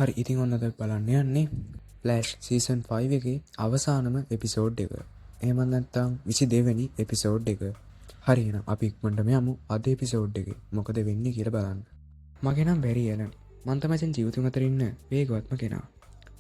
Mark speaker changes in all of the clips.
Speaker 1: හරි ඉතින් ඔන්න අද බලන්න යන්නේ ෆ්ලෑෂ් සීසන් 5 එකේ අවසානම එපිසෝඩ් එක. එහෙම නැත්නම් 22 වෙනි එපිසෝඩ් එක. හරි එහෙනම් අපි ඉක්මනටම යමු අද එපිසෝඩ් එකේ මොකද වෙන්නේ කියලා බලන්න. මගේ නම් බැරි එලන්. මම තමයි දැන් ජීවිතුන් අතර ඉන්න වේගවත්ම කෙනා.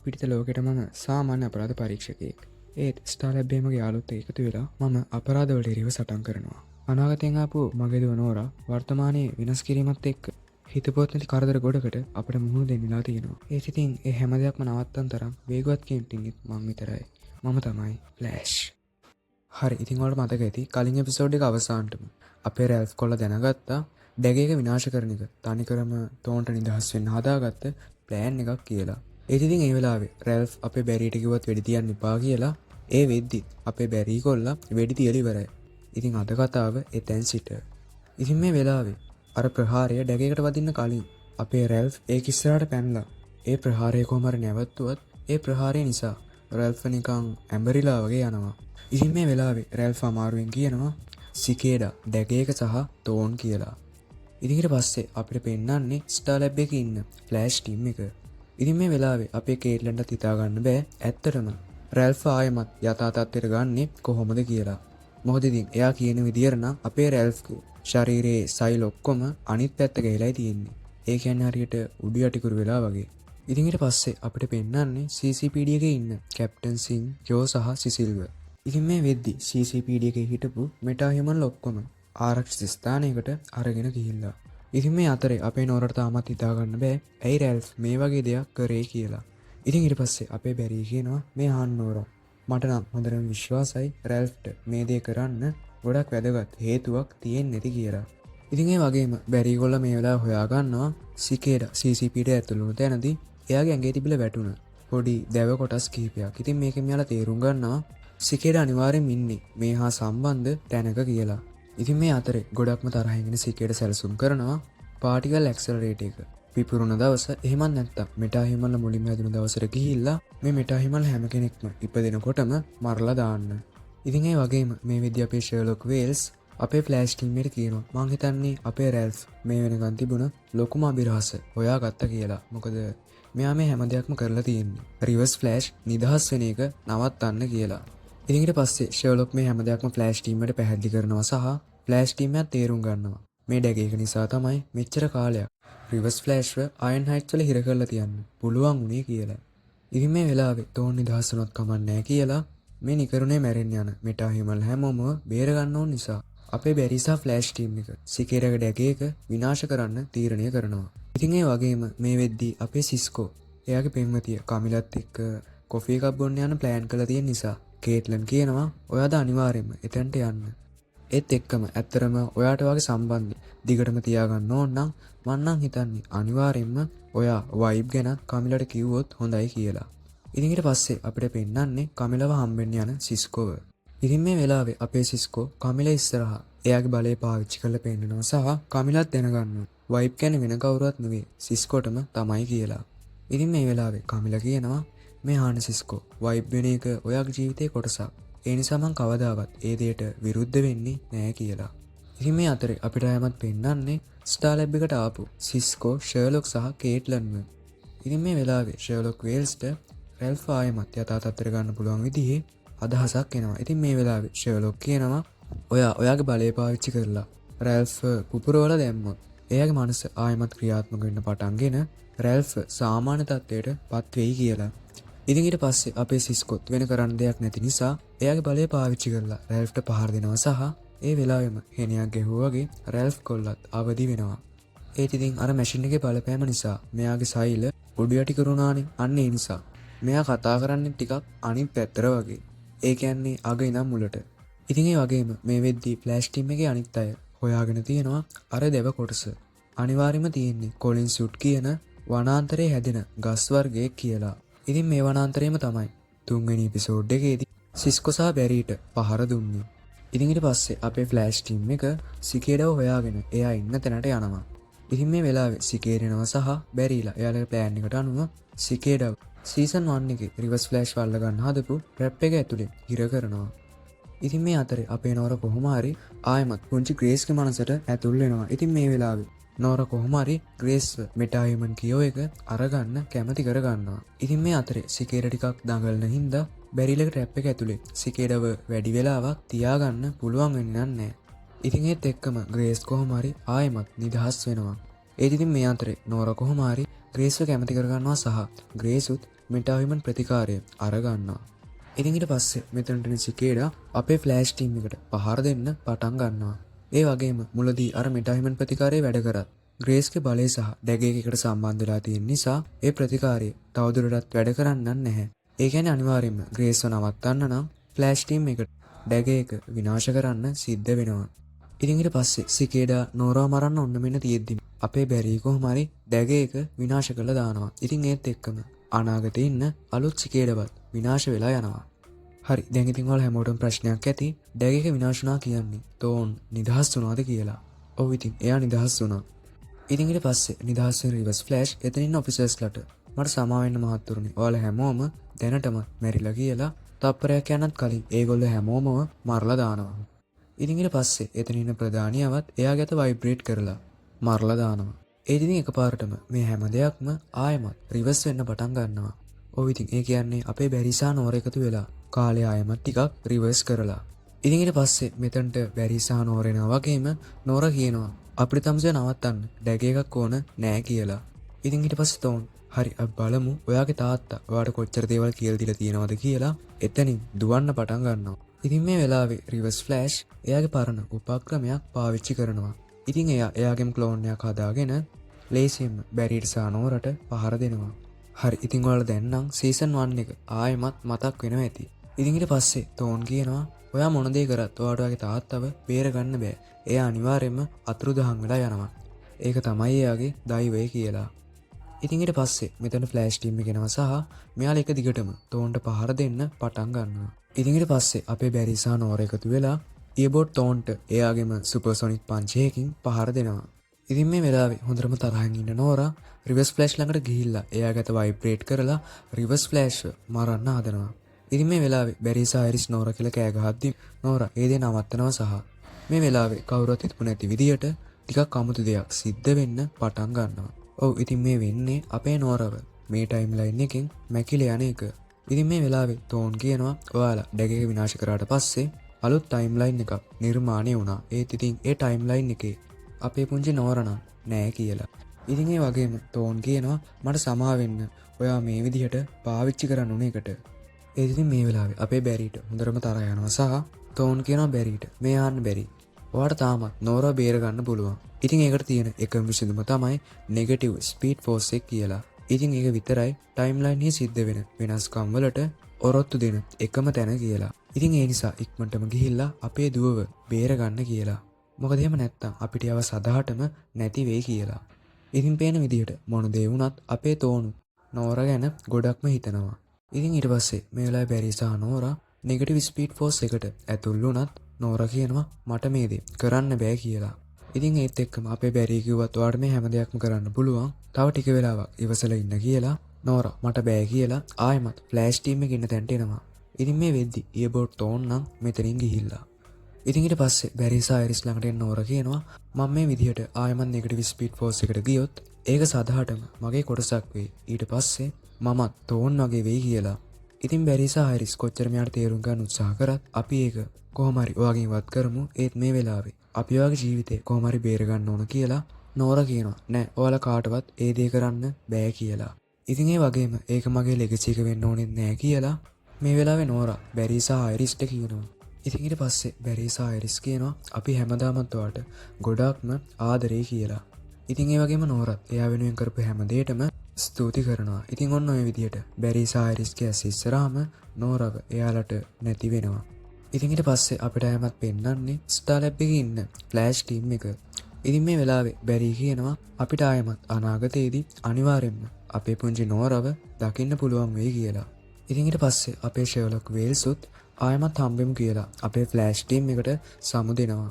Speaker 1: පිටිත ලෝකෙට මම සාමාන්‍ය අපරාධ පරීක්ෂකයෙක්. ඒත් ස්ටාර් ලැබ් එකේ මගේ යාළුවොත් එකතු වෙලා මම අපරාධ වලට එරෙහිව සටන් කරනවා. අනාගතයෙන් ආපු මගේ දුව නෝරා වර්තමානයේ විනාශ කිරීමත් එක්ක හිතපොත් නැති කරදර ගොඩකට අපිට මුහුණ දෙන්නලා තියෙනවා. ඒත් ඉතින් ඒ හැම දෙයක්ම නවත්තන්න තරම් වේගවත් කැම්පින්ගෙත් මම විතරයි. මම තමයි ෆ්ලෑෂ්. හරි ඉතින් ඔයාලට මතක ඇති කලින් එපිසෝඩ් එක අවසානටම අපේ රැල්ෆ් කොල්ලා දැනගත්තා ඩැගේ එක විනාශ කරන එක තනිකරම තෝන්ට නිදහස් වෙන්න හදාගත්ත ප්ලෑන් එකක් කියලා. ඒත් ඉතින් ඒ වෙලාවේ රැල්ෆ් අපේ බැරියට කිව්වත් වෙඩි තියන්න එපා කියලා ඒ වෙද්දි අපේ බැරි කොල්ලා වෙඩි තියලා ඉවරයි. ඉතින් අද කතාව එතෙන් සිට. ඉතින් මේ වෙලාවේ අර ප්‍රහාරය ඩැගේකට වදින්න කලින් අපේ රැල්ෆ් ඒක ඉස්සරහට පැනලා ඒ ප්‍රහාරය කොහොම හරි නැවතුවත් ඒ ප්‍රහාරය නිසා රැල්ෆ් නිකන් ඇඹරිලා වගේ යනවා. ඉතින් මේ වෙලාවේ රැල්ෆ් අමාරුවෙන් කියනවා සිකේඩා ඩැගේක සහ තෝන් කියලා. ඉතින් ඊට පස්සේ අපිට පෙන්නන්නේ ස්ටාර් ලැබ් එකේ ඉන්න ෆ්ලෑෂ් ටීම් එක. ඉතින් මේ වෙලාවේ අපේ කේට්ලන්ටත් හිතා ගන්න බෑ ඇත්තටම රැල්ෆ් ආයෙමත් යථා තත්ත්වයට ගන්නෙ කොහොමද කියලා. මොකද ඉතින් එයා කියන විදියට නම් අපේ රැල්ෆ්ගේ ශරීරයේ සෛල ඔක්කොම අනිත් පැත්ත ගහලා තියෙන්නේ. ඒ කියන්නේ හරියට උඩු යටිකුරු වෙලා වගේ. ඉතින් ඊට පස්සේ අපිට පෙන්නන්නේ CCPD එකේ ඉන්න කැප්ටන් සිං, ජෝ සහ සිසිල්ව. ඉතින් මේ වෙද්දි CCPD එකේ හිටපු මෙටා හියුමන්ල ඔක්කොම ආරක්ෂිත ස්ථානයකට අරගෙන ගිහිල්ලා. ඉතින් මේ අතරේ අපේ නෝරට තාමත් හිතා ගන්න බෑ ඇයි රැල්ෆ් මේ වගේ දෙයක් කරේ කියලා. ඉතින් ඊට පස්සේ අපේ බැරි කියනවා මේ ආන් නෝරා මට නම් හොඳටම විශ්වාසයි රැල්ෆ්ට මේ දේ කරන්න ගොඩක් වැදගත් හේතුවක් තියෙන්නේ නැති කියලා. ඉතින් ඒ වගේම බැරි කොල්ල මේ වෙලාව හොයා ගන්නවා සිකේඩා CCPD ඇතුළු වුණ තැනදී එයාගේ ඇඟේ තිබිලා වැටුණ පොඩි දැව කොටස් කිහිපයක්. ඉතින් මේකෙන් මෙයාලා තේරුම් ගන්නවා සිකේඩා අනිවාර්යෙන් ඉන්නේ මේ හා සම්බන්ධ තැනක කියලා. ඉතින් මේ අතරේ ගොඩක්ම තරහින් ඉන්න සිකේඩා සැලසුම් කරනවා පාටිකල් ඇක්සලරේටර් එක පිපුරුණ දවස එහෙමත් නැත්තම් මෙටා හිමල්ල මුලින්ම හැදුණු දවසට ගිහිල්ලා මේ මෙටා හිමල්ල හැම කෙනෙක්ම ඉපදෙනකොටම මරලා දාන්න. ඉතින් ඒ වගේම මේ විදිහ අපේ ෂර්ලොක් වේල්ස් අපේ ෆ්ලෑෂ් ටීම් එකට කියනවා මං හිතන්නේ අපේ රැල්ෆ් මේ වෙනකන් තිබුණ ලොකුම අභිරහස හොයාගත්තා කියලා. මොකද මෙයා මේ හැම දෙයක්ම කරලා තියෙන්නේ රිවර්ස් ෆ්ලෑෂ් නිදහස් වෙන එක නවත්තන්න කියලා. ඉතින් ඊට පස්සේ ෂර්ලොක් මේ හැම දෙයක්ම ෆ්ලෑෂ් ටීම් එකට පැහැදිලි කරනවා සහ ෆ්ලෑෂ් ටීම් එකත් තේරුම් ගන්නවා මේ ඩැග් එක නිසා තමයි මෙච්චර කාලයක් රිවර්ස් ෆ්ලෑෂ්ව අයන් හයිට්ස් වල හිර කරලා තියන්න පුළුවන් උනේ කියලා. ඉතින් මේ වෙලාවේ තෝන් නිදහස් වුණොත් කමක් නැහැ කියලා මේ නිකරුණේ මැරෙන්න යන මෙටා හියුමන් හැමෝම බේර ගන්න ඕන නිසා අපේ බැරිසා ෆ්ලෑෂ් ටීම් එක සිකේරගේ ඩැග් එක විනාශ කරන්න තීරණය කරනවා. ඉතින් ඒ වගේම මේ වෙද්දී අපේ සිස්කෝ එයාගේ පෙම්වතිය කමිලත් එක්ක කොෆි එකක් බොන්න යන ප්ලෑන් කරලා තියෙන නිසා කේට්ලන් කියනවා ඔයාද අනිවාර්යයෙන්ම එතනට යන්න. ඒත් එක්කම ඇත්තරම ඔයාට වගේ සම්බන්ධ දිගටම තියාගන්න ඕන නම් මං නම් හිතන්නේ අනිවාර්යයෙන්ම ඔයා වයිබ් ගැන කමිලට කිව්වොත් හොඳයි කියලා. ඉතින් ඊට පස්සේ අපිට පෙන්නන්නේ කමිලව හම්බෙන්න යන සිස්කෝව. ඉතින් මේ වෙලාවේ අපේ සිස්කෝ කමිල ඉස්සරහා එයාගේ බලය පාවිච්චි කරලා පෙන්නනවා සහ කමිලත් දැනගන්නවා වයිබ් කියන්නේ වෙන කවුරුවත් නෙවෙයි සිස්කෝටම තමයි කියලා. ඉතින් මේ වෙලාවේ කමිල කියනවා මේ ආන සිස්කෝ වයිබ් වෙන එක ඔයාගේ ජීවිතේ කොටසක්. ඒ නිසා මං කවදාවත් ඒ දෙයට විරුද්ධ වෙන්නේ නැහැ කියලා. ඉතින් මේ අතරේ අපිට ආයමත් පෙන්නන්නේ ස්ටාර් ලැබ් එකට ආපු සිස්කෝ, ෂර්ලොක් සහ කේට්ලන්ව. ඉතින් මේ වෙලාවේ ෂර්ලොක් වේල්ස්ට රැල්ෆ් ආයමත් යථා තත්ත්වයට ගන්න පුළුවන් විදිහේ අදහසක් එනවා. ඉතින් මේ වෙලාවේ ෂර්ලොක් කියනවා ඔයාගේ බලය පාවිච්චි කරලා රැල්ෆ් පුපුරවල දැම්මොත් එයාගේ මනස ආයමත් ක්‍රියාත්මක වෙන්න පටන්ගෙන රැල්ෆ් සාමාන්‍ය තත්ත්වයට පත් වෙයි කියලා. ඉතින් ඊට පස්සේ අපේ සිස්කොත් වෙන කරන්න දෙයක් නැති නිසා එයාගේ බලය පාවිච්චි කරලා රැල්ෆ්ට පහර දෙනවා සහ ඒ වෙලාවෙම හෙනියක් ගැහුවා වගේ රැල්ෆ් කොල්ලත් අවදි වෙනවා. ඒත් ඉතින් අර මැෂින් එකේ බලපෑම නිසා මෙයාගේ සෛල උඩු යටි කරුණානේ. අන්න ඒ නිසා මෙයා කතා කරන්නේ ටිකක් අනිත් පැත්තට වගේ. ඒ කියන්නේ අග ඉඳන් මුලට. ඉතින් ඒ වගේම මේ වෙද්දී ෆ්ලෑෂ් ටීම් එකේ අනිත් අය හොයාගෙන තියෙනවා අර දෙව කොටස. අනිවාර්යයෙන්ම තියෙන්නේ කොලින් සුට් කියන වනාන්තරයේ හැදෙන ගස් වර්ගයක් කියලා. ඉතින් මේ වනාන්තරයේම තමයි තුන්වෙනි එපිසෝඩ් එකේදී සිස්කෝ සහ බැරිට පහර දුන්නේ. ඉතින් ඊට පස්සේ අපේ ෆ්ලෑෂ් ටීම් එක සිකේඩව හොයාගෙන එයා ඉන්න තැනට යනවා. ඉතින් මේ වෙලාවේ සිකේරෙනවා සහ බැරිලා එයාලගේ ප්ලෑන් එකට අනුව සිකේඩව සීසන් 1 එකේ රිවර්ස් ෆ්ලෑෂ් වල්ල ගන්න හදපු ට්‍රැප් එක ඇතුලේ හිර කරනවා. ඉතින් මේ අතරේ අපේ නෝර කොහොම හරි ආයමත් පුංචි ග්‍රේස්ගේ මනසට ඇතුල් වෙනවා. ඉතින් මේ වෙලාවේ නෝර කොහොමරි ග්‍රේස් මෙටාහිමන් කියෝ එක අරගන්න කැමති කරගන්නවා. ඉතින් මේ අතරේ සිකේඩ ටිකක් දඟලන හින්දා බැරිලක ට්‍රැප් එක ඇතුලේ සිකේඩව වැඩි වෙලාවක් තියාගන්න පුළුවන් වෙන්නේ නැහැ. ඉතින් ඒත් එක්කම ග්‍රේස් කොහොමරි ආයෙමත් නිදහස් වෙනවා. ඒත් ඉතින් මේ අතරේ නෝර කොහොමරි ග්‍රේස්ව කැමති කරගන්නවා සහ ග්‍රේසුත් මෙටාහිමන් ප්‍රතිකාරය අරගන්නවා. ඉතින් ඊට පස්සේ මෙතනට සිකේඩා අපේ ෆ්ලෑෂ් ටීම් එකට පහර දෙන්න පටන් ගන්නවා. ඒ වගේම මුලදී අර මෙටාහිමන් ප්‍රතිකාරය වැඩ කරත් ග්‍රේස්ගේ බලය සහ ඩැගේ එකට සම්බන්ධ වෙලා තියෙන නිසා ඒ ප්‍රතිකාරය තවදුරටත් වැඩ කරන්නන් නැහැ. ඒ කියන්නේ අනිවාර්යයෙන්ම ග්‍රේස්ව නවත්තන්න නම් ෆ්ලෑෂ් ටීම් එකට ඩැගේ එක විනාශ කරන්න සිද්ධ වෙනවා. ඉතින් ඊට පස්සේ සිකේඩා නෝරා මරන්න ඔන්න මෙන්න තියෙද්දි අපේ බැරි කොහොම හරි ඩැගේ එක විනාශ කරලා දානවා. ඉතින් ඒත් එක්කම අනාගතේ ඉන්න අලුත් සිකේඩවත් විනාශ වෙලා යනවා. හරි දැන් ඉතින් ඔයාලා හැමෝටම ප්‍රශ්නයක් ඇති ඩැග් එක විනාශ වුණා කියන්නේ තෝන් නිදහස් වුණාද කියලා. ඔව් ඉතින් එයා නිදහස් වුණා. ඉතින් ඊට පස්සේ නිදහස් වෙන රිවර්ස් ෆ්ලෑෂ් එතන ඉන්න ඔෆිසර්ස්ලාට මට සමා වෙන්න මහත්තුරුනි. ඔයාලා හැමෝම දැනටම මැරිලා කියලා තප්පරයක් යනත් කලින් ඒගොල්ලෝ හැමෝම මරලා දානවා. ඉතින් ඊට පස්සේ එතන ඉන්න ප්‍රධානියවත් එයාගේ අත වයිබ්‍රේට් කරලා මරලා දානවා. ඒ ඉතින් එකපාරටම මේ හැම දෙයක්ම ආයෙමත් රිවර්ස් වෙන්න පටන් ගන්නවා. ඔව් ඉතින් ඒ කියන්නේ අපේ බැරිසා නෝර එකතු වෙලා කාලය ආයෙමත් ටිකක් රිවර්ස් කරලා. ඉතින් ඊට පස්සේ මෙතනට බැරිසා නෝර එනවා වගේම නෝර කියනවා අපිට තමසේ නවත්තන්න ඩැග් එකක් ඕන නෑ කියලා. ඉතින් ඊට පස්සේ තෝන් හරි අපි බලමු ඔයාගේ තාත්තා ඔයාට කොච්චර දේවල් කියලා දීලා තියෙනවද කියලා එතනින් දුවන්න පටන් ගන්නවා. ඉතින් මේ වෙලාවේ රිවර්ස් ෆ්ලෑෂ් එයාගේ පරණ උපක්‍රමයක් පාවිච්චි කරනවා. ඉතින් එයාගේම ක්ලෝන් එකක් හදාගෙන ලේසියෙන්ම බැරිට සහ නෝරට පහර දෙනවා. හරි ඉතින් ඔයාලා දැන් නම් සීසන් 1 එක ආයෙමත් මතක් වෙනවා ඇති. ඉතින් ඊට පස්සේ තෝන් කියනවා ඔයා මොන දේ කරත් ඔයාට ඔයාගේ තාත්තව බේර ගන්න බෑ. එයා අනිවාර්යයෙන්ම අතුරුදහන් වෙලා යනවා. ඒක තමයි එයාගේ දෛවය කියලා. ඉතින් ඊට පස්සේ මෙතන ෆ්ලෑෂ් ටීම් එක එනවා සහ මෙයාලා එක දිගටම තෝන්ට පහර දෙන්න පටන් ගන්නවා. ඉතින් ඊට පස්සේ අපේ බැරි සහ නෝර එකතු වෙලා ඊබෝට් තෝන්ට එයාගේම සුපර්සොනික් පංචයකින් පහර දෙනවා. ඉතින් මේ වෙලාවේ හොඳටම තරහින් ඉන්න නෝරා රිවර්ස් ෆ්ලෑෂ් ළඟට ගිහිල්ලා එයාගත වයිබ්‍රේට් කරලා රිවර්ස් ෆ්ලෑෂ් මරන්න හදනවා. ඉතින් මේ වෙලාවේ බැරි සහ ඇරිස් නෝරා කියලා කෑ ගහද්දි නෝරා ඒ දේ නවත්තනවා සහ මේ වෙලාවේ කවුරුත් හිතපු නැති විදියට ටිකක් අමුතු දෙයක් සිද්ධ වෙන්න පටන් ගන්නවා. ඔව් ඉතින් මේ වෙන්නේ අපේ නෝරව මේ ටයිම් ලයින් එකෙන් මැකිලා යන එක. ඉතින් මේ වෙලාවේ තෝන් කියනවා ඔයාලා ඩැග් එක විනාශ කරාට පස්සේ අලුත් ටයිම් ලයින් එකක් නිර්මාණය වුණා. ඒත් ඉතින් ඒ ටයිම් ලයින් එකේ අපේ පුංචි නෝරා නෑ කියලා. ඉතින් ඒ වගේම තෝන් කියනවා මට සමා වෙන්න ඔයා මේ විදිහට පාවිච්චි කරන්න උන එකට. ඒත් ඉතින් මේ වෙලාවේ අපේ බැරිට හොඳටම තරහ යනවා සහ තෝන් කියනවා බැරිට මේ යන්න බැරි. ඔයාට තාමත් නෝරා බේර ගන්න පුළුවන්. ඉතින් ඒකට තියෙන එකම විසඳුම තමයි නෙගටිව් ස්පීඩ් ෆෝස් එක කියලා. ඉතින් ඒක විතරයි ටයිම් ලයින් එකේ සිද්ධ වෙන වෙනස්කම් වලට ඔරොත්තු දෙන එකම තැන කියලා. ඉතින් ඒ නිසා ඉක්මනටම ගිහිල්ලා අපේ දුවව බේර ගන්න කියලා. මොකද එහෙම නැත්තම් අපිට යව සදාටම නැති වෙයි කියලා. ඉතින් පේන විදිහට මොන දේ වුණත් අපේ තෝනු නෝරා ගැන ගොඩක්ම හිතනවා. ඉතින් ඊට පස්සේ මේ වෙලාවේ බැරි සහ නෝරා නෙගටිව් ස්පීඩ් ෆෝස් එකට ඇතුල් වුණත් නෝරා කියනවා මට මේ දේ කරන්න බෑ කියලා. ඉතින් ඒත් එක්කම අපේ බැරි කිව්වත් ඔයාට මේ හැම දෙයක්ම කරන්න පුළුවන්. තව ටික වෙලාවක් ඉවසලා ඉන්න කියලා නෝරා මට බෑ කියලා ආයෙමත් ෆ්ලෑෂ් ටීම් එකේ ඉන්න තැනට එනවා. ඉතින් මේ වෙද්දි ඊබෝට් තෝන් නම් මෙතනින් ගිහිල්ලා. ඉතින් ඊට පස්සේ බැරි සහ ඇරිස් ළඟට එන නෝරා කියනවා මම මේ විදිහට ආයෙමත් නෙගටිව් ස්පීඩ් ෆෝස් එකට ගියොත් ඒක සදාටම මගේ කොටසක් වෙයි. ඊට පස්සේ මමත් තෝන් වගේ වෙයි කියලා. ඉතින් බැරි සහ ඇරිස් කොච්චර මෙයාට තේරුම් ගන්න උත්සාහ කරත් අපි ඒක කොහොම හරි ඔයාගෙන් වත් කරමු. ඒත් මේ වෙලාවේ අපි ඔයාගේ ජීවිතේ කොහොම හරි බේර ගන්න ඕන කියලා නෝරා කියනවා. නෑ ඔයාලා කාටවත් ඒ දේ කරන්න බෑ කියලා. ඉතින් ඒ වගේම ඒක මගේ ලෙගසි එක වෙන්න ඕනේ නෑ කියලා මේ වෙලාවේ නෝරා බැරි සහ ඇරිස්ට කියනවා. ඉතින් ඊට පස්සේ බැරි සහ ඇරිස් කියනවා අපි හැමදාමත් ඔයාට ගොඩක්ම ආදරේ කියලා. ඉතින් ඒ වගේම නෝරත් එයා වෙනුවෙන් කරපු හැම දෙයකටම ස්තුති කරනවා. ඉතින් ඔන්න ඔය විදිහට බැරි සහ ඇරිස්ගේ ඇස් ඉස්සරහම නෝරව එයාලට නැති වෙනවා. ඉතින් ඊට පස්සේ අපිට ආයමත් පෙන්නන්නේ ස්ටාර් ලැබ් එකේ ඉන්න ෆ්ලෑෂ් ටීම් එක. ඉතින් මේ වෙලාවේ බැරි කියනවා අපිට ආයමත් අනාගතයේදී අනිවාර්යයෙන්ම අපේ පුංචි නෝරව දකින්න පුළුවන් වෙයි කියලා. ඉතින් ඊට පස්සේ අපේ ෂර්ලොක් වේල්සුත් ආයමත් හම්බෙමු කියලා අපේ ෆ්ලෑෂ් ටීම් එකට සමු දෙනවා.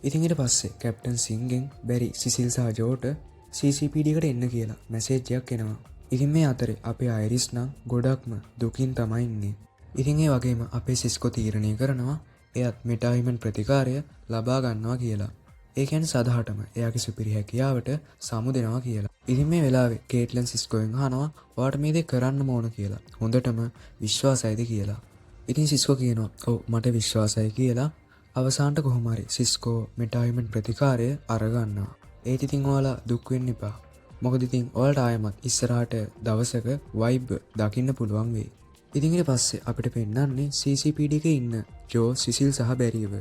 Speaker 1: ඉතින් ඊට පස්සේ කැප්ටන් සිංගෙන් බැරි සිසිල් සහ ජෝට CCPD එකට එන්න කියලා මැසේජ් එකක් එනවා. ඉතින් මේ අතරේ අපේ අයිරිස් නම් ගොඩක්ම දුකින් තමයි ඉන්නේ. ඉතින් ඒ වගේම අපේ සිස්කෝ තීරණය කරනවා එයත් මෙටාහිමන් ප්‍රතිකාරය ලබා ගන්නවා කියලා. ඒ කියන්නේ සදහටම එයාගේ සුපිරි හැකියාවට සමු දෙනවා කියලා. ඉතින් මේ වෙලාවේ කේට්ලන් සිස්කෝෙන් අහනවා ඔයාට මේ දේ කරන්න ඕන කියලා. හොඳටම විශ්වාසයිද කියලා. ඉතින් සිස්කෝ කියනවා ඔව් මට විශ්වාසයි කියලා. අවසානට කොහොම හරි සිස්කෝ මෙටායිමන්ට් ප්‍රතිකාරය අරගන්නවා. ඒත් ඉතින් ඔයාලා දුක් වෙන්න එපා. මොකද ඉතින් ඔයාලට ආයමත් ඉස්සරහට දවසක වයිබ් දකින්න පුළුවන් වෙයි. ඉතින් ඊට පස්සේ අපිට පෙන්නන්නේ CCPD එකේ ඉන්න ජෝ, සිසිල් සහ බැරිව.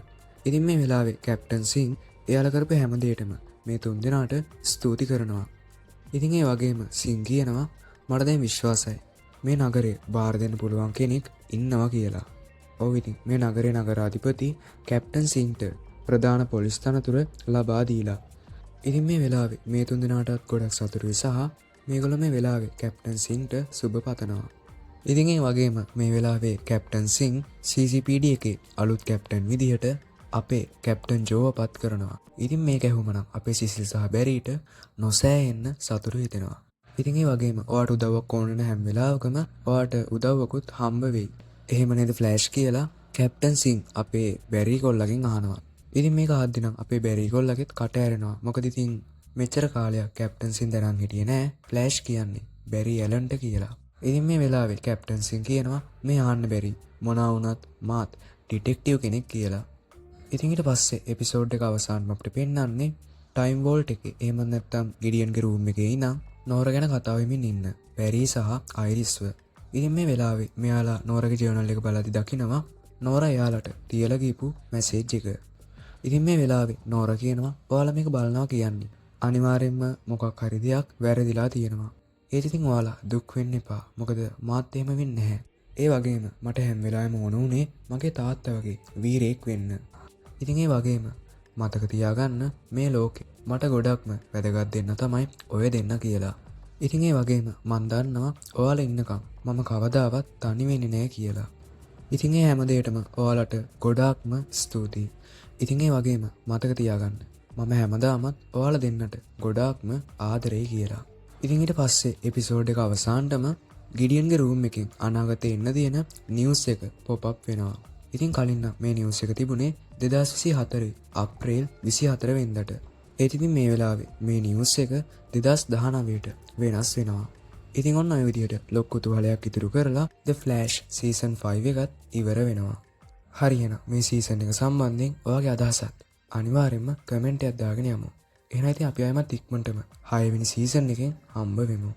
Speaker 1: ඉතින් මේ වෙලාවේ කැප්ටන් සිං එයාලා කරපු හැම දෙයකටම මේ තුන් දෙනාට ස්තුති කරනවා. ඉතින් ඒ වගේම සිං කියනවා මට දැන් විශ්වාසයි මේ නගරේ බාර දෙන්න පුළුවන් කෙනෙක් ඉන්නවා කියලා. ඔව් ඉතින් මේ නගරේ නගරාධිපති කැප්ටන් සිංට ප්‍රධාන පොලිස් තනතුර ලබා දීලා. ඉතින් මේ වෙලාවේ මේ තුන් දෙනාටත් ගොඩක් සතුටුයි සහ මේගොල්ලෝ මේ වෙලාවේ කැප්ටන් සිංට සුබ පතනවා. ඉතින් ඒ වගේම මේ වෙලාවේ කැප්ටන් සිං CCPD එකේ අලුත් කැප්ටන් විදිහට අපේ කැප්ටන් ජෝව පත් කරනවා. ඉතින් මේක ඇහුමනම් අපේ සිසිල් සහ බැරිට නොසෑහෙන්න සතුටු හිතෙනවා. ඉතින් ඒ වගේම ඔයාට උදව්වක් ඕන වෙන හැම වෙලාවකම ඔයාට උදව්වකුත් හම්බ වෙයි. එහෙම නේද ෆ්ලෑෂ් කියලා කැප්ටන් සිං අපේ බැරි කොල්ලගෙන් අහනවා. ඉතින් මේක අහද්දි නම් අපේ බැරි කොල්ලගෙත් කට ඇරෙනවා. මොකද ඉතින් මෙච්චර කාලයක් කැප්ටන් සිං දරන් හිටියේ නෑ ෆ්ලෑෂ් කියන්නේ බැරි ඇලන්ට කියලා. ඉතින් මේ වෙලාවේ කැප්ටන් සිං කියනවා මේ ආන්න බැරි මොනවා වුණත් මාත් ඩිටෙක්ටිව් කෙනෙක් කියලා. ඉතින් ඊට පස්සේ එපිසෝඩ් එක අවසානම අපිට පෙන්නන්නේ ටයිම් වෝල්ට් එකේ එහෙම නැත්නම් ගිඩියන්ගේ රූම් එකේ ඉඳන් නෝර ගැන කතා වෙමින් ඉන්න බැරි සහ අයිරිස්ව. ඉතින් මේ වෙලාවේ මෙයාලා නෝරගේ ජර්නල් එක බලද්දි දකිනවා නෝර එයාලට තියලා ගිහපු මැසේජ් එක. ඉතින් මේ වෙලාවේ නෝර කියනවා ඔයාලා මේක බලනවා කියන්නේ අනිවාර්යෙන්ම මොකක් හරි දෙයක් වැරදිලා තියෙනවා. ඒත් ඉතින් ඔයාලා දුක් වෙන්න එපා. මොකද මාත් එහෙම වෙන්නේ නැහැ. ඒ වගේම මට හැම වෙලාවෙම ඕන උනේ මගේ තාත්තා වගේ වීරයෙක් වෙන්න. ඉතින් ඒ වගේම මතක තියාගන්න මේ ලෝකෙ මට ගොඩක්ම වැදගත් දෙන්න තමයි ඔය දෙන්න කියලා. ඉතින් ඒ වගේම මන් දන්නවා ඔයාලා ඉන්නකම් මම කවදාවත් තනි වෙන්නේ නැහැ කියලා. ඉතින් ඒ හැම දෙයකටම ඔයාලට ගොඩාක්ම ස්තුතියි. ඉතින් ඒ වගේම මතක තියාගන්න මම හැමදාමත් ඔයාලා දෙන්නට ගොඩාක්ම ආදරෙයි කියලා. ඉතින් ඊට පස්සේ එපිසෝඩ් එක අවසානටම ගිඩියන්ගේ රූම් එකෙන් අනාගතේ එන්න තියෙන නිවුස් එක පොප් අප් වෙනවා. ඉතින් කලින් නම් මේ නිවුස් එක තිබුණේ 2024 අප්‍රේල් 24 වෙනිදාට. ඒත් ඉතින් මේ වෙලාවේ මේ නිවුස් එක 2019ට වෙනස් වෙනවා. ඉතින් ඔන්න ඔය විදිහට ලොකු කුතුහලයක් ඉතුරු කරලා The Flash Season 5 එකත් ඉවර වෙනවා. හරි එහෙනම් මේ සීසන් එක සම්බන්ධයෙන් ඔයාගේ අදහසත් අනිවාර්යෙන්ම කමෙන්ට් එකක් දාගෙන යමු. එහෙනම් ඉතින් අපි ආයෙමත් ඉක්මනටම 6 වෙනි සීසන් එකෙන් හම්බ වෙමු.